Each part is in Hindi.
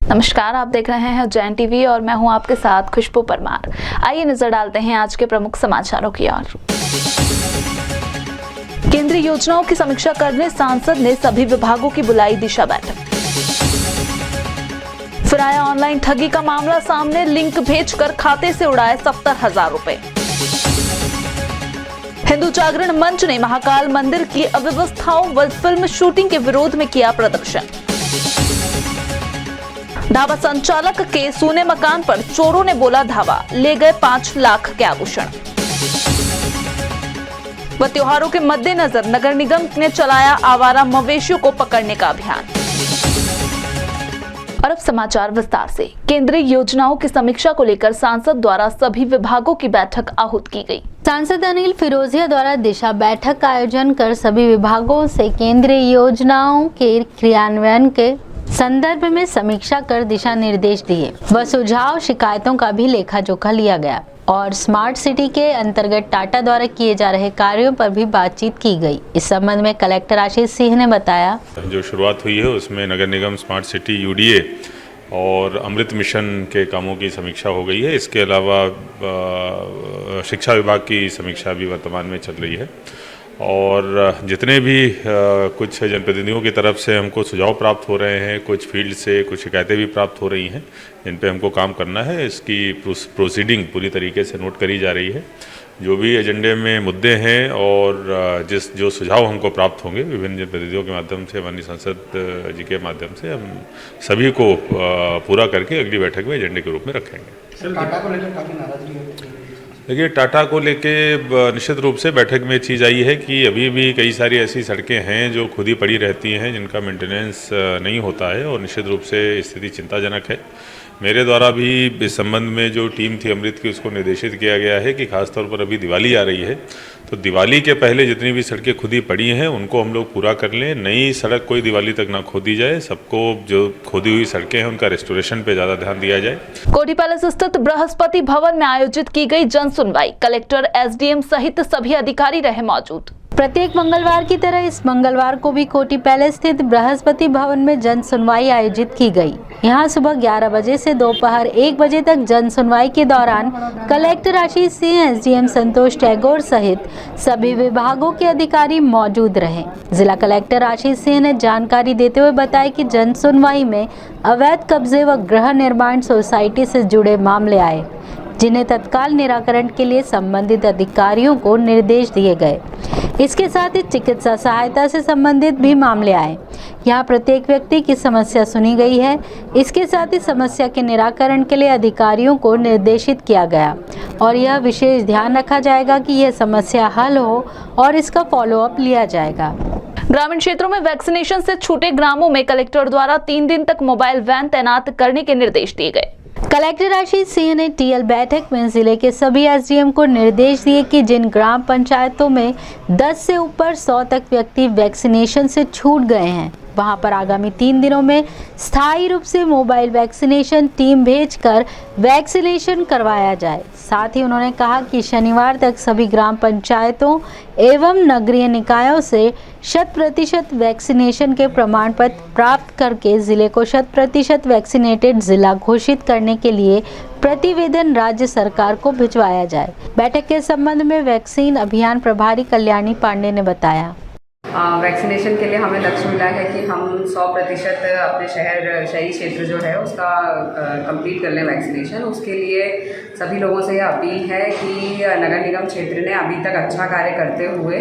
नमस्कार, आप देख रहे हैं जैन टीवी और मैं हूं आपके साथ खुशबू परमार। आइए नजर डालते हैं आज के प्रमुख समाचारों की ओर। केंद्रीय योजनाओं की समीक्षा करने सांसद ने सभी विभागों की बुलाई दिशा बैठक। फिर आया ऑनलाइन ठगी का मामला सामने, लिंक भेजकर खाते से उड़ाए 70,000 रुपए। हिंदू जागरण मंच ने महाकाल मंदिर की अव्यवस्थाओं व फिल्म शूटिंग के विरोध में किया प्रदर्शन। ढाबा संचालक के सूने मकान पर चोरों ने बोला धावा, ले गए 5 लाख के आभूषण। व त्योहारों के मद्देनजर नगर निगम ने चलाया आवारा मवेशियों को पकड़ने का अभियान। और अब समाचार विस्तार से। केंद्रीय योजनाओं की समीक्षा को लेकर सांसद द्वारा सभी विभागों की बैठक आहूत की गई। सांसद अनिल फिरोजिया द्वारा दिशा बैठक का आयोजन कर सभी विभागों से केंद्रीय योजनाओं के क्रियान्वयन के संदर्भ में समीक्षा कर दिशा निर्देश दिए व सुझाव शिकायतों का भी लेखा जोखा लिया गया और स्मार्ट सिटी के अंतर्गत टाटा द्वारा किए जा रहे कार्यों पर भी बातचीत की गई। इस संबंध में कलेक्टर आशीष सिंह ने बताया, जो शुरुआत हुई है उसमें नगर निगम स्मार्ट सिटी यूडीए और अमृत मिशन के कामों की समीक्षा हो गई है। इसके अलावा शिक्षा विभाग की समीक्षा भी वर्तमान में चल रही है और जितने भी कुछ जनप्रतिनिधियों की तरफ से हमको सुझाव प्राप्त हो रहे हैं, कुछ फील्ड से कुछ शिकायतें भी प्राप्त हो रही हैं जिन पे हमको काम करना है, इसकी प्रोसीडिंग पूरी तरीके से नोट करी जा रही है। जो भी एजेंडे में मुद्दे हैं और जो सुझाव हमको प्राप्त होंगे विभिन्न जनप्रतिनिधियों के माध्यम से, माननीय सांसद जी के माध्यम से, हम सभी को पूरा करके अगली बैठक में एजेंडे के रूप में रखेंगे। टाटा को लेकर काफ़ी नाराजगी। देखिए, टाटा को लेके निश्चित रूप से बैठक में चीज़ आई है कि अभी भी कई सारी ऐसी सड़कें हैं जो खुद ही पड़ी रहती हैं, जिनका मेंटेनेंस नहीं होता है और निश्चित रूप से स्थिति चिंताजनक है। मेरे द्वारा भी इस संबंध में जो टीम थी अमृत की, उसको निर्देशित किया गया है कि खासतौर पर अभी दिवाली आ रही है तो दिवाली के पहले जितनी भी सड़कें खुदी पड़ी हैं उनको हम लोग पूरा कर लें। नई सड़क कोई दिवाली तक ना खोदी जाए, सबको जो खोदी हुई सड़कें हैं उनका रेस्टोरेशन पे ज़्यादा ध्यान दिया जाए। कोठी पैलेस स्थित बृहस्पति भवन में आयोजित की गई जन सुनवाई, कलेक्टर, एसडीएम सहित सभी अधिकारी रहे मौजूद। प्रत्येक मंगलवार की तरह इस मंगलवार को भी कोठी पैलेस स्थित बृहस्पति भवन में जन सुनवाई आयोजित की गई। यहां सुबह 11 बजे से दोपहर 1 बजे तक जन सुनवाई के दौरान कलेक्टर आशीष सिंह, एसडीएम संतोष टैगोर सहित सभी विभागों के अधिकारी मौजूद रहे। जिला कलेक्टर आशीष सिंह ने जानकारी देते हुए बताया कि जन सुनवाई में अवैध कब्जे व गृह निर्माण सोसाइटी से जुड़े मामले आए, जिन्हें तत्काल निराकरण के लिए संबंधित अधिकारियों को निर्देश दिए गए। इसके साथ ही चिकित्सा सहायता से संबंधित भी मामले आए। यहाँ प्रत्येक व्यक्ति की समस्या सुनी गई है। इसके साथ ही समस्या के निराकरण के लिए अधिकारियों को निर्देशित किया गया और यह विशेष ध्यान रखा जाएगा कि यह समस्या हल हो और इसका फॉलोअप लिया जाएगा। ग्रामीण क्षेत्रों में वैक्सीनेशन से छूटे ग्रामों में कलेक्टर द्वारा 3 दिन तक मोबाइल वैन तैनात करने के निर्देश दिए गए। कलेक्टर आशीष सिंह ने टीएल बैठक में जिले के सभी एसडीएम को निर्देश दिए कि जिन ग्राम पंचायतों में 10 से ऊपर 100 तक व्यक्ति वैक्सीनेशन से छूट गए हैं, वहां पर आगामी 3 दिनों में स्थायी रूप से मोबाइल वैक्सीनेशन टीम भेजकर वैक्सीनेशन करवाया जाए। साथ ही उन्होंने कहा कि शनिवार तक सभी ग्राम पंचायतों एवं नगरीय निकायों से 100% वैक्सीनेशन के प्रमाण पत्र प्राप्त करके जिले को 100% वैक्सीनेटेड जिला घोषित करने के लिए प्रतिवेदन राज्य सरकार को भिजवाया जाए। बैठक के संबंध में वैक्सीन अभियान प्रभारी कल्याणी पांडे ने बताया, वैक्सीनेशन के लिए हमें लक्ष्य मिला है कि हम 100% अपने शहरी क्षेत्र जो है उसका कंप्लीट कर लें वैक्सीनेशन। उसके लिए सभी लोगों से यह अपील है कि नगर निगम क्षेत्र ने अभी तक अच्छा कार्य करते हुए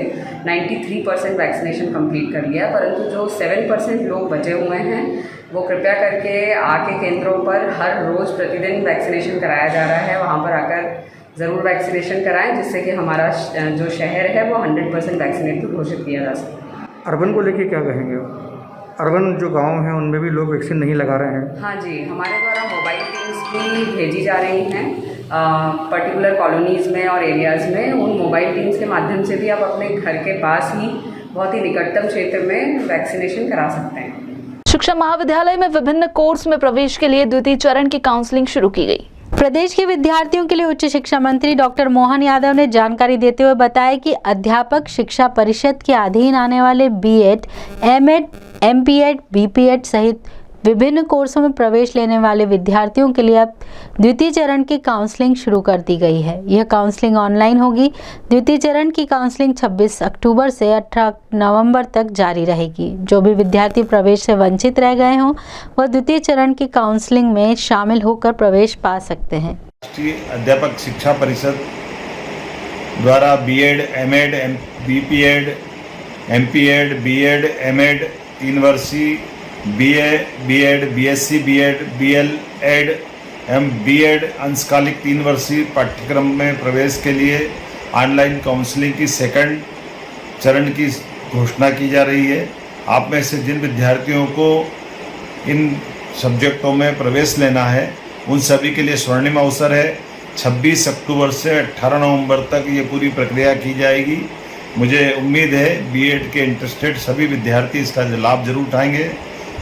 93% वैक्सीनेशन कंप्लीट कर लिया, परंतु जो 7% लोग बचे हुए हैं वो कृपया करके आके केंद्रों पर हर रोज़ प्रतिदिन वैक्सीनेशन कराया जा रहा है, वहाँ पर आकर ज़रूर वैक्सीनेशन कराएं, जिससे कि हमारा जो शहर है वो 100% वैक्सीनेटेड घोषित किया जा सके। अर्बन को लेके क्या कहेंगे? अर्बन जो गांव हैं उनमें भी लोग वैक्सीन नहीं लगा रहे हैं। हाँ जी, हमारे द्वारा मोबाइल टीम्स भी भेजी जा रही हैं पर्टिकुलर कॉलोनीज़ में और एरियाज़ में। उन मोबाइल टीम्स के माध्यम से भी आप अपने घर के पास ही बहुत ही निकटतम क्षेत्र में वैक्सीनेशन करा सकते हैं। शिक्षा महाविद्यालय में विभिन्न कोर्स में प्रवेश के लिए द्वितीय चरण की काउंसलिंग शुरू की गई। प्रदेश के विद्यार्थियों के लिए उच्च शिक्षा मंत्री डॉक्टर मोहन यादव ने जानकारी देते हुए बताया कि अध्यापक शिक्षा परिषद के अधीन आने वाले बीएड, एमएड, एमपीएड, बीपीएड सहित विभिन्न कोर्सों में प्रवेश लेने वाले विद्यार्थियों के लिए अब द्वितीय चरण की काउंसलिंग शुरू कर दी गई है। यह काउंसलिंग ऑनलाइन होगी। द्वितीय चरण की काउंसलिंग 26 अक्टूबर से 18 नवंबर तक जारी रहेगी। जो भी विद्यार्थी प्रवेश से वंचित रह गए हों वह द्वितीय चरण की काउंसलिंग में शामिल होकर प्रवेश पा सकते हैं। राष्ट्रीय अध्यापक शिक्षा परिषद द्वारा BEd, MEd, BPEd, MPEd, BEd, MEd 3 वर्षीय, BA, BEd, BSc BEd, BElEd एवं बीएड अंशकालिक 3 वर्षीय पाठ्यक्रम में प्रवेश के लिए ऑनलाइन काउंसलिंग की सेकंड चरण की घोषणा की जा रही है। आप में से जिन विद्यार्थियों को इन सब्जेक्टों में प्रवेश लेना है उन सभी के लिए स्वर्णिम अवसर है। 26 अक्टूबर से 18 नवंबर तक ये पूरी प्रक्रिया की जाएगी। मुझे उम्मीद है बीएड के इंटरेस्टेड सभी विद्यार्थी इसका लाभ जरूर उठाएंगे।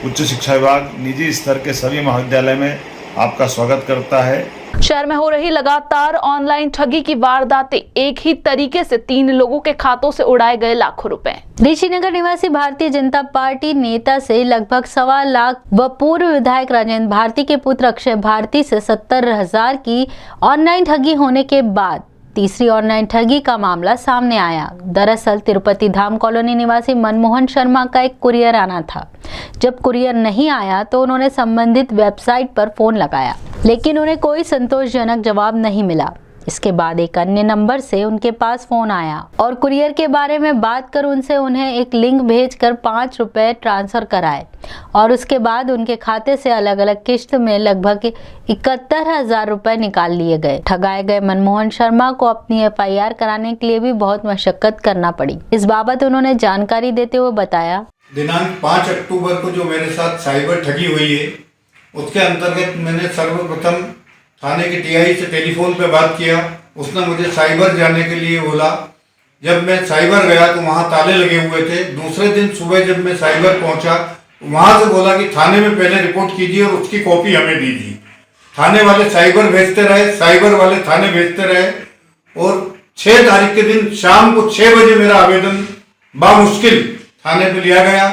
उच्च शिक्षा विभाग निजी स्तर के सभी महाविद्यालय में आपका स्वागत करता है। शहर में हो रही लगातार ऑनलाइन ठगी की वारदातें, एक ही तरीके से 3 लोगों के खातों से उड़ाए गए लाखों रुपए। ऋषिनगर निवासी भारतीय जनता पार्टी नेता से लगभग 1.25 लाख व पूर्व विधायक राजेंद्र भारती के पुत्र अक्षय भारती से 70,000 की ऑनलाइन ठगी होने के बाद तीसरी ऑनलाइन ठगी का मामला सामने आया। दरअसल तिरुपति धाम कॉलोनी निवासी मनमोहन शर्मा का एक कुरियर आना था। जब कुरियर नहीं आया तो उन्होंने संबंधित वेबसाइट पर फोन लगाया, लेकिन उन्हें कोई संतोषजनक जवाब नहीं मिला। इसके बाद एक अन्य नंबर से उनके पास फोन आया और कुरियर के बारे में बात कर उन्हें एक लिंक भेजकर 5 रुपए ट्रांसफर कराए और उसके बाद उनके खाते से अलग अलग किश्त में लगभग 71,000 रुपए निकाल लिए गए। ठगाए गए मनमोहन शर्मा को अपनी एफआईआर कराने के लिए भी बहुत मशक्कत करना पड़ी। इस बाबत उन्होंने जानकारी देते हुए बताया, दिनांक 5 अक्टूबर को जो मेरे साथ साइबर ठगी हुई है उसके अंतर्गत मैंने सर्वप्रथम थाने के टीआई से टेलीफोन पे बात किया। उसने मुझे साइबर जाने के लिए बोला। जब मैं साइबर गया तो वहाँ ताले लगे हुए थे। दूसरे दिन सुबह जब मैं साइबर पहुँचा वहाँ से बोला कि थाने में पहले रिपोर्ट कीजिए और उसकी कॉपी हमें दीजिए। थाने वाले साइबर भेजते रहे, साइबर वाले थाने भेजते रहे और 6 तारीख के दिन शाम को 6 बजे मेरा आवेदन बामुश्किल थाने पे लिया गया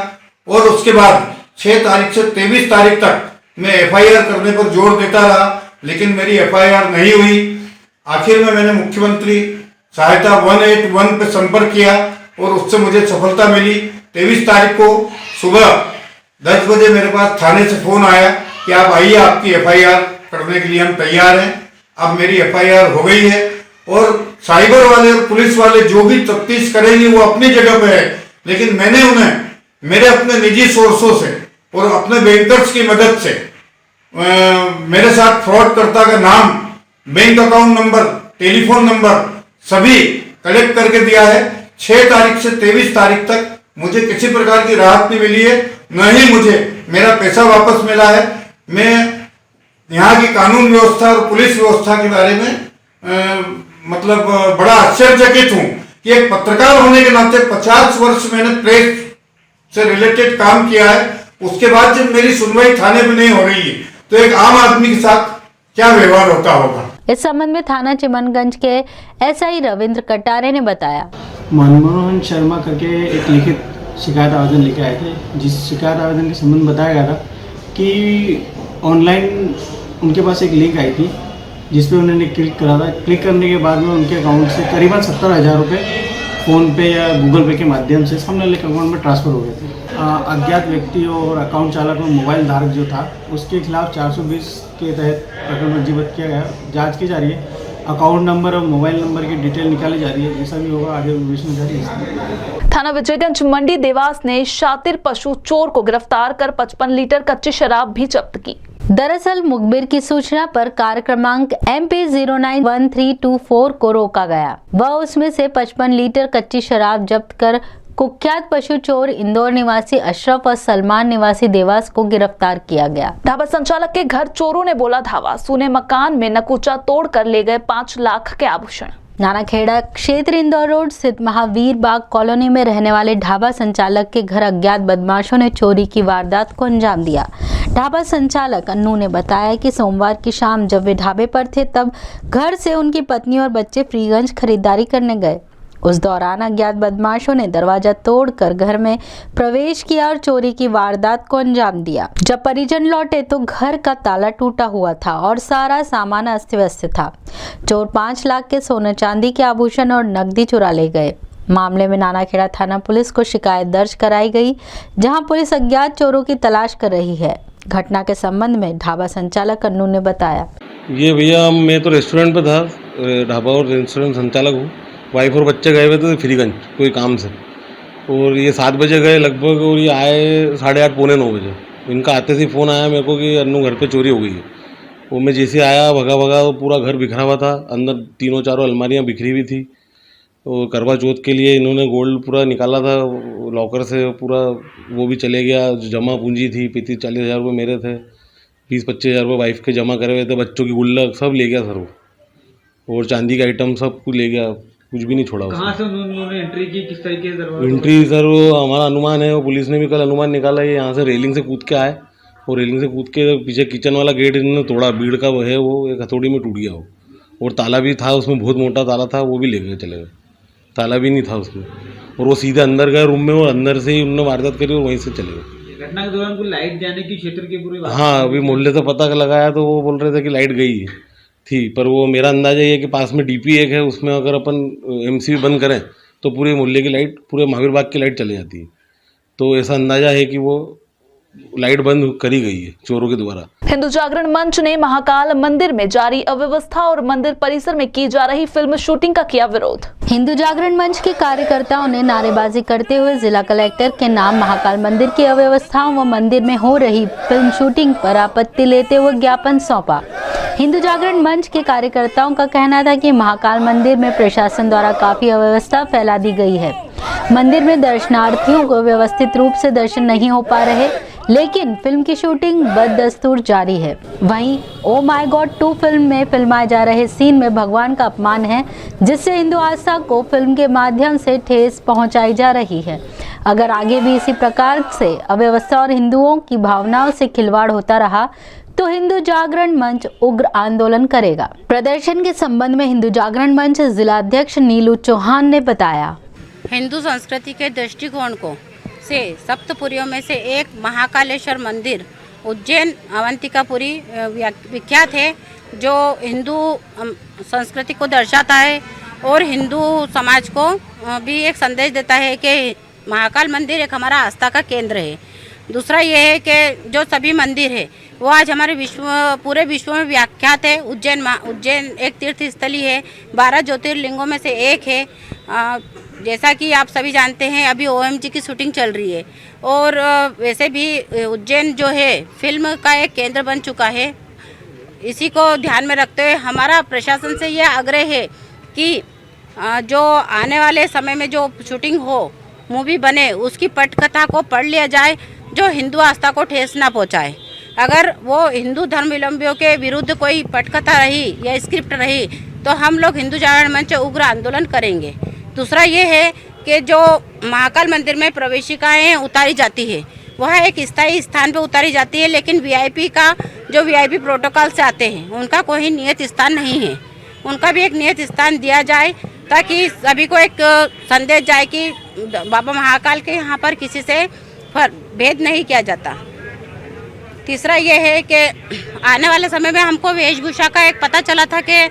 और उसके बाद 6 तारीख से 23 तारीख तक मैं एफआईआर करने पर जोर देता रहा, लेकिन मेरी एफआईआर नहीं हुई। आखिर में मैंने मुख्यमंत्री सहायता 181 पे संपर्क किया और उससे मुझे सफलता मिली। 23 तारीख को सुबह 10 बजे मेरे पास थाने से फोन आया कि आप आइए, आपकी एफआईआर करने के लिए हम तैयार हैं। अब मेरी एफआईआर हो गई है और साइबर वाले और पुलिस वाले जो भी तफ्तीश करेंगे वो अपनी जगह पे है, लेकिन मैंने उन्हें मेरे अपने निजी सोर्सों से और अपने बैंकर्स की मदद से मेरे साथ फ्रॉड करता का नाम, bank account number, telephone number सभी कलेक्ट करके दिया है। 6 तारीख से 23 तारीख तक मुझे किसी प्रकार की राहत नहीं मिली है, न ही मुझे मेरा पैसा वापस मिला है। मैं यहाँ की कानून व्यवस्था और पुलिस व्यवस्था के बारे में मतलब बड़ा आश्चर्यचकित हूँ कि एक पत्रकार होने के नाते 50 वर्ष मैंने प्रेस से रिलेटेड काम किया है। उसके बाद जब मेरी सुनवाई थाने में नहीं हो रही है तो एक आम आदमी के साथ क्या व्यवहार होता होगा। इस संबंध में थाना चिमनगंज के एसआई रविंद्र कटारे ने बताया, मनमोहन शर्मा करके एक लिखित शिकायत आवेदन लेके आए थे, जिस शिकायत आवेदन के संबंध बताया गया था कि ऑनलाइन उनके पास एक लिंक आई थी जिस पे उन्होंने क्लिक करा था। क्लिक करने के बाद में उनके अकाउंट से करीबन 70,000 रुपये फ़ोन पे या गूगल पे के माध्यम से सामने वाले अकाउंट में ट्रांसफ़र हो गए थे। अज्ञात व्यक्ति और अकाउंट चालक और मोबाइल धारक जो था उसके खिलाफ 420 के तहत प्रकरण पंजीबद्ध किया गया। जांच की जा रही है। अकाउंट नंबर और मोबाइल नंबर की डिटेल निकाली जा रही है। जैसा भी होगा आगे विवेचना जारी है। थाना विजयगंज मंडी देवास ने शातिर पशु चोर को गिरफ्तार कर 55 लीटर कच्ची शराब भी जब्त की। दरअसल मुखबिर की सूचना पर कार क्रमांक MP 091324 को रोका गया। वह उसमें से 55 लीटर कच्ची शराब जब्त कर कुख्यात पशु चोर इंदौर निवासी अशरफ और सलमान निवासी देवास को गिरफ्तार किया गया। ढाबा संचालक के घर चोरों ने बोला धावा, सूने मकान में नकूचा तोड़ कर ले गए 5 लाख के आभूषण। नानाखेड़ा क्षेत्र इंदौर रोड स्थित महावीर बाग कॉलोनी में रहने वाले ढाबा संचालक के घर अज्ञात बदमाशों ने चोरी की वारदात को अंजाम दिया। ढाबा संचालक अन्नू ने बताया कि सोमवार की शाम जब वे ढाबे पर थे तब घर से उनकी पत्नी और बच्चे फ्रीगंज खरीदारी करने गए। उस दौरान अज्ञात बदमाशों ने दरवाजा तोड़कर घर में प्रवेश किया और चोरी की वारदात को अंजाम दिया। जब परिजन लौटे तो घर का ताला टूटा हुआ था और सारा सामान अस्त व्यस्त था। चोर 5 लाख के सोने चांदी के आभूषण और नकदी चुरा ले गए। मामले में नानाखेड़ा थाना पुलिस को शिकायत दर्ज कराई गई, जहां पुलिस अज्ञात चोरों की तलाश कर रही है। घटना के संबंध में ढाबा संचालक अन्नू ने बताया, ये भैया मैं तो रेस्टोरेंट पे था, ढाबा और रेस्टोरेंट संचालक हूँ। वाइफ और बच्चे गए हुए थे फ्रीगंज कोई काम से, और ये 7 बजे गए लगभग और ये आए 8:30 पौने 9 बजे। इनका आते से फ़ोन आया मेरे को कि अन्नू घर पे चोरी हो गई है। वो मैं जैसे आया भगा तो पूरा घर बिखरा हुआ था, अंदर 3-4 अलमारियाँ बिखरी हुई थी। और करवा चौथ के लिए इन्होंने गोल्ड पूरा निकाला था लॉकर से, पूरा वो भी चले गया। जमा पूंजी थी 35-40 हज़ार रुपये मेरे थे, 20-25 हज़ार रुपये वाइफ के जमा करे हुए थे, बच्चों की गुल्लक सब ले गया सर वो, और चांदी का आइटम सब कुछ ले गया, कुछ भी नहीं छोड़ा। कहाँ से उन्होंने एंट्री की, किस तरीके से एंट्री सर वो हमारा अनुमान है, वो पुलिस ने भी कल अनुमान निकाला, ये यहाँ से रेलिंग से कूद के आए और रेलिंग से कूद के पीछे किचन वाला गेट इन्होंने तोड़ा, भीड़ का वो है वो एक हथौड़ी में टूट गया वो, और ताला भी था उसमें, बहुत मोटा ताला था, वो भी ले गए चले गए, ताला भी नहीं था उसमें। और वो सीधे अंदर गए रूम में और अंदर से ही उन्होंने वारदात करी और वहीं से चले गए। घटना के दौरान कोई लाइट जाने की क्षेत्र की पूरी हाँ, अभी मोहल्ले से पता लगाया तो वो बोल रहे थे कि लाइट गई है थी, पर वो मेरा अंदाजा ये है कि पास में डीपी एक है, उसमें अगर अपन एमसीबी बंद करें तो पूरे मोहल्ले की लाइट, पूरे महावीर बाग की लाइट चली जाती है। तो ऐसा अंदाजा है कि वो लाइट बंद करी गई है चोरों के द्वारा। हिंदू जागरण मंच ने महाकाल मंदिर में जारी अव्यवस्था और मंदिर परिसर में की जा रही फिल्म शूटिंग का किया विरोध। हिंदू जागरण मंच के कार्यकर्ताओं ने नारेबाजी करते हुए जिला कलेक्टर के नाम महाकाल मंदिर की अव्यवस्थाओं व मंदिर में हो रही फिल्म शूटिंग पर आपत्ति लेते हुए ज्ञापन सौंपा। हिंदू जागरण मंच के कार्यकर्ताओं का कहना था कि महाकाल मंदिर में प्रशासन द्वारा काफी अव्यवस्था फैला दी गई है। मंदिर में दर्शनार्थियों को व्यवस्थित रूप से दर्शन नहीं हो पा रहे, लेकिन फिल्म की शूटिंग बददस्तूर जारी है। वहीं ओ माय गॉड 2 फिल्म में फिल्माए जा रहे सीन में भगवान का अपमान है, जिससे हिंदू आस्था को फिल्म के माध्यम से ठेस पहुंचाई जा रही है। अगर आगे भी इसी प्रकार से अव्यवस्था और हिंदुओं की भावनाओं से खिलवाड़ होता रहा तो हिंदू जागरण मंच उग्र आंदोलन करेगा। प्रदर्शन के संबंध में हिंदू जागरण मंच जिलाध्यक्ष नीलू चौहान ने बताया, हिंदू संस्कृति के दृष्टिकोण को से सप्तपुरियों में से एक महाकालेश्वर मंदिर उज्जैन अवंतिकापुरी विख्यात है, जो हिंदू संस्कृति को दर्शाता है और हिंदू समाज को भी एक संदेश देता है कि महाकाल मंदिर एक हमारा आस्था का केंद्र है। दूसरा ये है कि जो सभी मंदिर है वो आज हमारे पूरे विश्व में विख्यात है। उज्जैन एक तीर्थ स्थली है, 12 ज्योतिर्लिंगों में से एक है। जैसा कि आप सभी जानते हैं अभी OMG की शूटिंग चल रही है, और वैसे भी उज्जैन जो है फिल्म का एक केंद्र बन चुका है। इसी को ध्यान में रखते हुए हमारा प्रशासन से यह आग्रह है कि जो आने वाले समय में जो शूटिंग हो, मूवी बने, उसकी पटकथा को पढ़ लिया जाए जो हिंदू आस्था को ठेस ना पहुँचाए। अगर वो हिंदू धर्मावलंबियों के विरुद्ध कोई पटकथा रही या स्क्रिप्ट रही तो हम लोग हिंदू जागरण मंच उग्र आंदोलन करेंगे। दूसरा ये है कि जो महाकाल मंदिर में प्रवेशिकाएं उतारी जाती है वह एक स्थायी स्थान पे उतारी जाती है, लेकिन VIP का जो VIP प्रोटोकॉल से आते हैं उनका कोई नियत स्थान नहीं है। उनका भी एक नियत स्थान दिया जाए ताकि सभी को एक संदेश जाए कि बाबा महाकाल के यहाँ पर किसी से भेद नहीं किया जाता। तीसरा ये है कि आने वाले समय में हमको वेशभूषा का एक पता चला था कि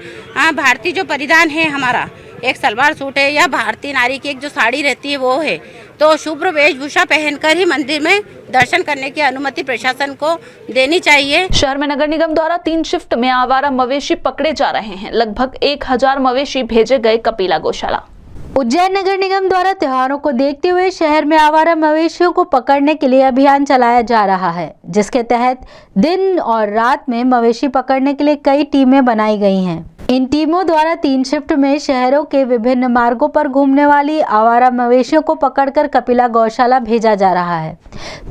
भारतीय जो परिधान है हमारा, एक सलवार सूट है या भारतीय नारी की एक जो साड़ी रहती है वो है, तो शुभ्र वेशभूषा पहनकर ही मंदिर में दर्शन करने की अनुमति प्रशासन को देनी चाहिए। शहर में नगर निगम द्वारा 3 शिफ्ट में आवारा मवेशी पकड़े जा रहे हैं। लगभग 1000 मवेशी भेजे गए कपिला गौशाला। उज्जैन नगर निगम द्वारा त्योहारों को देखते हुए शहर में आवारा मवेशियों को पकड़ने के लिए अभियान चलाया जा रहा है, जिसके तहत दिन और रात में मवेशी पकड़ने के लिए कई टीमें बनाई गई हैं। इन टीमों द्वारा 3 शिफ्ट में शहरों के विभिन्न मार्गों पर घूमने वाली आवारा मवेशियों को पकड़कर कपिला गौशाला भेजा जा रहा है।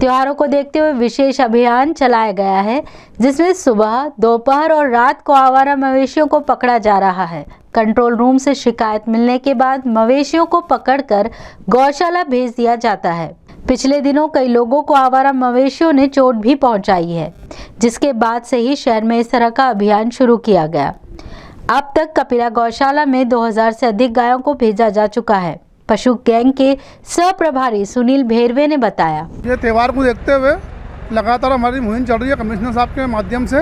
त्योहारों को देखते हुए विशेष अभियान चलाया गया है, जिसमें सुबह, दोपहर और रात को आवारा मवेशियों को पकड़ा जा रहा है। कंट्रोल रूम से शिकायत मिलने के बाद मवेशियों को पकड़कर गौशाला भेज दिया जाता है। पिछले दिनों कई लोगों को आवारा मवेशियों ने चोट भी पहुंचाई है, जिसके बाद से ही शहर में इस तरह का अभियान शुरू किया गया। अब तक कपिला गौशाला में 2000 से अधिक गायों को भेजा जा चुका है। पशु गैंग के सह प्रभारी सुनील भेरवे ने बताया, ये त्यौहार को देखते हुए लगातार हमारी मुहिम चल रही है कमिश्नर साहब के माध्यम से।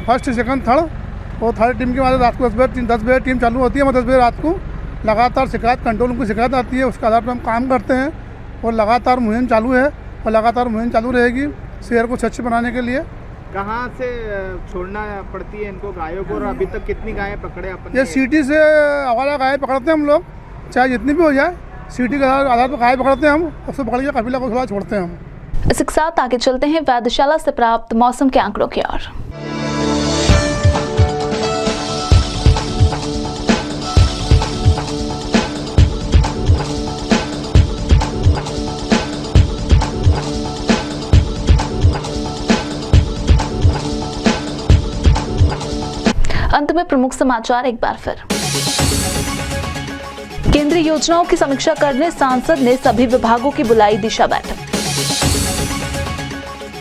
फर्स्ट, सेकंड, थर्ड और थर्ड टीम के बाद रात को 10 बजे टीम चालू होती है। 10 बजे रात को लगातार शिकायत कंट्रोल की शिकायत आती है, उसके आधार पर हम काम करते हैं और लगातार मुहिम चालू है और लगातार मुहिम चालू रहेगी शहर को स्वच्छ बनाने के लिए। कहाँ से छोड़ना पड़ती है इनको गायों को और अभी तक कितनी गायें पकड़े अपन? ये सिटी से आवारा गाय पकड़ते हैं हम लोग, चाहे जितनी भी हो जाए सिटी के आधार पर गाय कपड़ते हैं हम, उसको पकड़ के कपिला गौशाला छोड़ते हैं हम। इसी के साथ आगे चलते हैं वेधशाला से प्राप्त मौसम के आंकड़ों की ओर। अंत में प्रमुख समाचार एक बार फिर। केंद्रीय योजनाओं की समीक्षा करने सांसद ने सभी विभागों की बुलाई दिशा बैठक।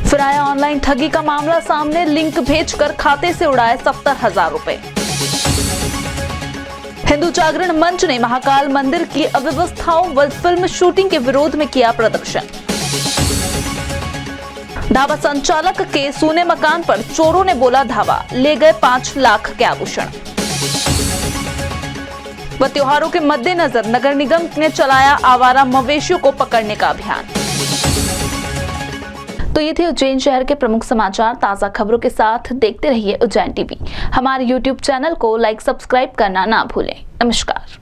फिर आया ऑनलाइन ठगी का मामला सामने, लिंक भेजकर खाते से उड़ाए 70,000 रुपए। हिंदू जागरण मंच ने महाकाल मंदिर की अव्यवस्थाओं व फिल्म शूटिंग के विरोध में किया प्रदर्शन। ढाबा संचालक के सूने मकान पर चोरों ने बोला धावा, ले गए 5 लाख के आभूषण। व त्योहारों के मद्देनजर नगर निगम ने चलाया आवारा मवेशियों को पकड़ने का अभियान। तो ये थे उज्जैन शहर के प्रमुख समाचार। ताजा खबरों के साथ देखते रहिए उज्जैन टीवी। हमारे YouTube चैनल को लाइक, सब्सक्राइब करना ना भूलें। नमस्कार।